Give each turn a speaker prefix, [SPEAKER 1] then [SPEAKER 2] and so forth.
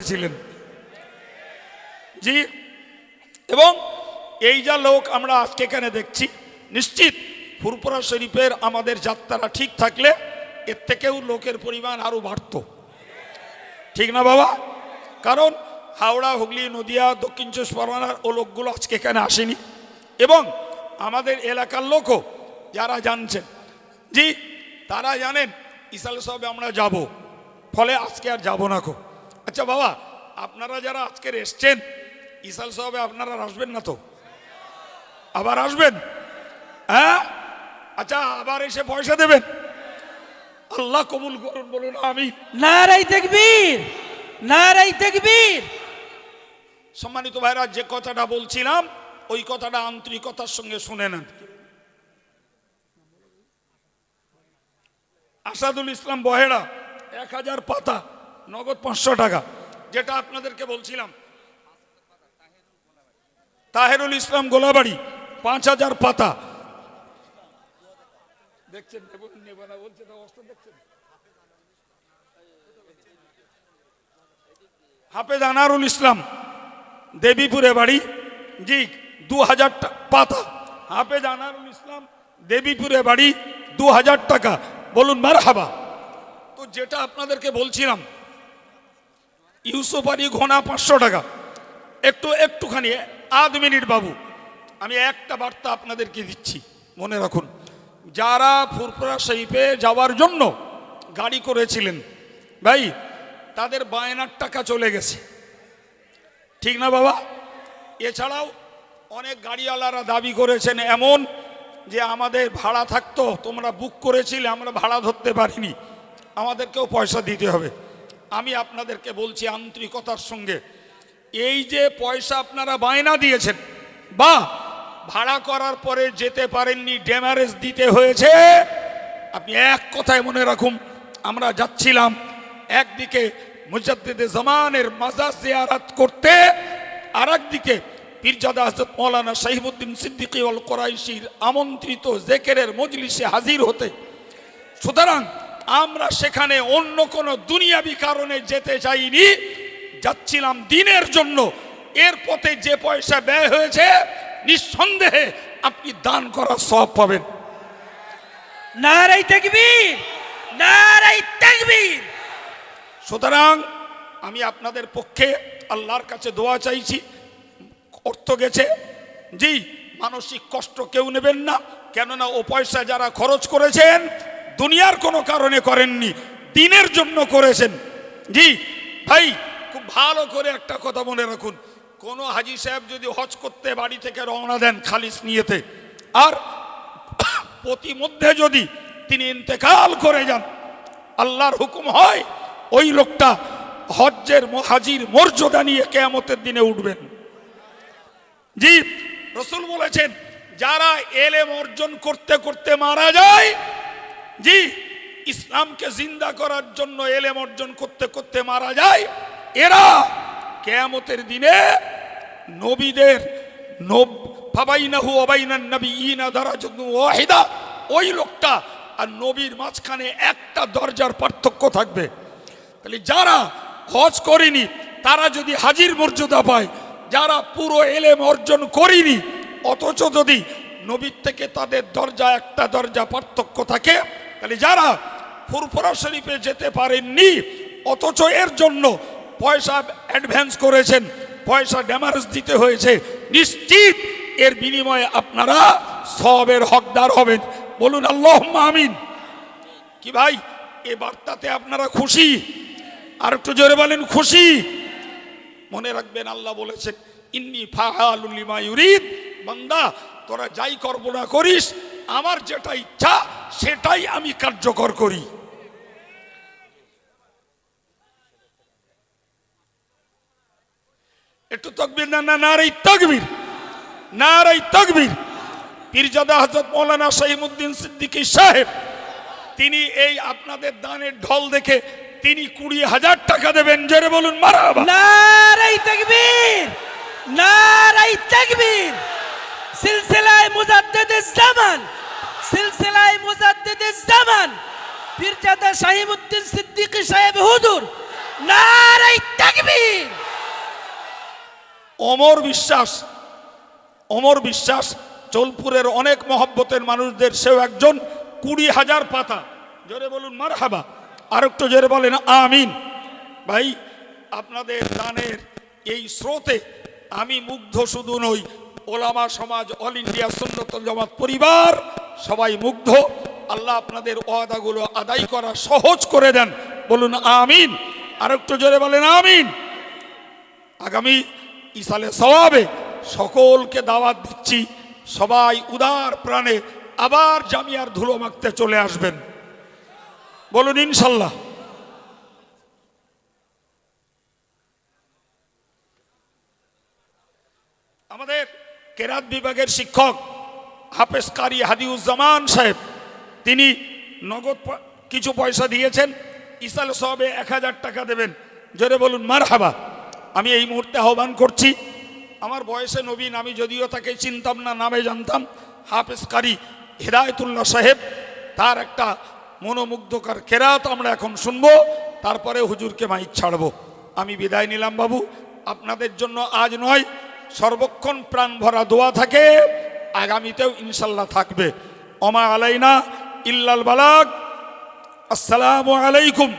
[SPEAKER 1] করেছিলেন। জি, এবং এই যা লোক আমরা আজকে এখানে দেখছি, নিশ্চিত ফুরফুরা শরীফের আমাদের যাত্রা ঠিক থাকলে এর থেকেও লোকের পরিমাণ আরো বাড়ত, ঠিক না বাবা? কারণ হাওড়া, হুগলি, নদিয়া, দক্ষিণ চব্বিশ পরগনার ও লোকগুলো আজকে এখানে আসেনি, এবং আমাদের এলাকার লোকও যারা জানছেন, জি তারা জানেন ইসাল সাহেবে আমরা যাব, ফলে আজকে আর যাব না। আচ্ছা বাবা, আপনারা যারা আজকের এসছেন ইসাল সাহেবে আপনারা আসবেন না তো? আবার আসবেন? হ্যাঁ, আচ্ছা আবার এসে পয়সা দেবেন? আল্লাহ কবুল করুন, বলুন আমিন।
[SPEAKER 2] নারায়ে তাকবীর, নারায়ে তাকবীর।
[SPEAKER 1] সম্মানিত ভাইরা, যে কথাটা বলছিলাম ওই কথাটা আন্তরিকতার সঙ্গে শুনে নেন। আসাদুল ইসলাম বহেড়া 1000 পাতা নগদ 500 টাকা, যেটা আপনাদেরকে বলছিলাম। তাহেরুল ইসলাম গোলাবাড়ি 5000 পাতা। দেখছেন হাফেজ আনারুল ইসলাম দেবীপুরে বাড়ি, জি 2000 পাতা। হাফেজ আনারুল ইসলাম দেবীপুরে বাড়ি 2000 টাকা, বলুন মারহাবা। তো যেটা আপনাদেরকে বলছিলাম, ইউসুফ আলী ঘোনা 500 টাকা। একটুখানি আধ মিনিট বাবু, আমি একটা বার্তা আপনাদেরকে দিচ্ছি, মনে রাখুন। যারা ফুরফুরা শরীফে যাওয়ার জন্য গাড়ি করেছিলেন ভাই, তাদের বায়নার টাকা চলে গেছে, ঠিক না বাবা? এছাড়াও অনেক গাড়িওয়ালারা দাবি করেছেন এমন যে আমাদের ভাড়া থাকতো, তোমরা বুক করেছিলে, আমরা ভাড়া ধরতে পারিনি, আমাদেরকেও পয়সা দিতে হবে। আমি আপনাদেরকে বলছি আন্তরিকতার সঙ্গে, এই যে পয়সা আপনারা বায়না দিয়েছেন বা ভাড়া করার পরে যেতে পারেননি, ড্যামারেজ দিতে হয়েছে, আপনি এক কথায় মনে রাখুন, আমরা যাচ্ছিলাম একদিকে মুজাদ্দিদে জামানের মাজার জিয়ারত করতে, আর একদিকে পীরজাদা হযরত মাওলানা শাহীবুদ্দিন সিদ্দিকী ওয়াল কুরাইশির আমন্ত্রিত জিকিরের মজলিসে হাজির হতে। সুতরাং আমরা সেখানে অন্য কোনো দুনিয়াবি কারণে যেতে চাইনি, যাচ্ছিলাম দিনের জন্য। এর পথে যে পয়সা ব্যয় হয়েছে নিঃসন্দেহে আপনি দান করার সওয়াব পাবেন।
[SPEAKER 2] নারায়ে তাকবীর, নারায়ে তাকবীর।
[SPEAKER 1] সুতরাং আমি আপনাদের পক্ষে আল্লাহর কাছে দোয়া চাইছি। অর্থ গেছে, জি মানসিক কষ্ট কেউ নেবেন না, কেননা ও পয়সা যারা খরচ করেছেন দুনিয়ার কোনো কারণে করেননি, দিনের জন্য করেছেন। জি ভাই, খুব ভালো করে একটা কথা মনে রাখুন, কোনো হাজি সাহেব যদি হজ করতে বাড়ি থেকে রওনা দেন খালিস নিয়েতে, আর প্রতিমধ্যে যদি তিনি ইন্তেকাল করে যান, আল্লাহর হুকুম হয় ওই লোকটা হজ্জের হাজির মর্যাদা নিয়ে কিয়ামতের দিনে উঠবেন। জি, রাসূল বলেছেন যারা এলেম অর্জন করতে করতে মারা যায়, জি ইসলামকে জিন্দা করার জন্য এলেম অর্জন করতে করতে মারা যায়, এরা কিয়ামতের দিনে নবীদের ফাবাইনাহু ওয়া বাইনান নাবিয়িনা দারাজাতুন ওয়াহিদা, ওই লোকটা আর নবীর মাঝখানে একটা দরজার পার্থক্য থাকবে। তাহলে যারা হজ করেনি তারা যদি হাজির মর্যাদা পায়, যারা পুরো এলেম অর্জন করেনি অথচ যদি নবীর থেকে তাদের দরজা একটা দরজা পার্থক্য থাকে, তাহলে যারা ফুরফুরা শরীফে যেতে পারেননি অথচ এর জন্য পয়সা অ্যাডভান্স করেছেন, পয়সা ড্যামারেজ দিতে হয়েছে, নিশ্চিত এর বিনিময়ে আপনারা সওয়াবের হকদার হবেন। বলুন আল্লাহুম্মা আমিন। কি ভাই, এই বার্তাতে আপনারা খুশি? আর একটু জোরে বলেন খুশি। মনে রাখবেন আল্লাহ বলেছেন ইন্নী ফাআলুল লিমা ইউরিদ, বান্দা তোরা যাই করব না করিস, আমার যেটা ইচ্ছা সেটাই আমি কার্যকর করি। একটু তাকবীর না, নারায়ে তাকবীর, নারায়ে তাকবীর। পীরজাদা হযরত মাওলানা শাহীবুদ্দিন সিদ্দিকী সাহেব, তিনি এই আপনাদের দানের ঢল দেখে তিনি 20,000 টাকা দেবেন। জোরে বলুন মারহাবা।
[SPEAKER 2] নারায়ে তাকবীর, নারায়ে তাকবীর। সিলসিলায়ে মুজাদ্দিদিজ জামান, সিলসিলায়ে মুজাদ্দিদিজ জামান পীরজাদা শাহীবুদ্দিন সিদ্দিকী সাহেব হুজুর, নারায়ে তাকবীর।
[SPEAKER 1] অমর বিশ্বাস চোলপুরের অনেক মহব্বতের মানুষদের সেও একজন। 20,000 পাতা, জোরে বলুন মারহাবা, আর একটু জোরে বলেন আমিন। ভাই আপনাদের দানের এই স্রোতে আমি মুগ্ধ শুধু নই, ওলামা সমাজ, অল ইন্ডিয়া সুন্নাতুল জামাত পরিবার সবাই মুগ্ধ। আল্লাহ আপনাদের ওয়াদাগুলো আদায় করা সহজ করে দেন, বলুন আমিন, আর একটু জোরে বলেন আমিন। আগামী ইসালে সওয়াবে সকলকে দাওয়াত দিচ্ছি, সবাই উদার প্রাণে আবার জামিয়ার ধুলো মাখতে চলে আসবেন, বলুন ইনশাল্লাহ। আমাদের কেরাত বিভাগের শিক্ষক হাফেজ কারি হাদিউজ্জামান সাহেব, তিনি নগদ কিছু পয়সা দিয়েছেন, ইসালে সওয়াবে 1000 টাকা দেবেন, জোরে বলুন মারহাবা। আমি এই মুহূর্তে আহ্বান করছি, আমার বয়সে নবীন, আমি যদিও তাকে চিনতাম না, নামে জানতাম, হাফেজ কারি হেদায়েতুল্লাহ সাহেব, তার একটা মনোমুগ্ধকর কেরাত আমরা এখন শুনবো, তারপরে হুজুরকে মাইক ছাড়বো। আমি বিদায় নিলাম বাবু, আপনাদের জন্য আজ নয় সর্বক্ষণ প্রাণ ভরা দোয়া থাকে, আগামীতেও ইনশাল্লাহ থাকবে। ওমা আলাইনা ইল্লাল বালাগ। আসসালামু আলাইকুম।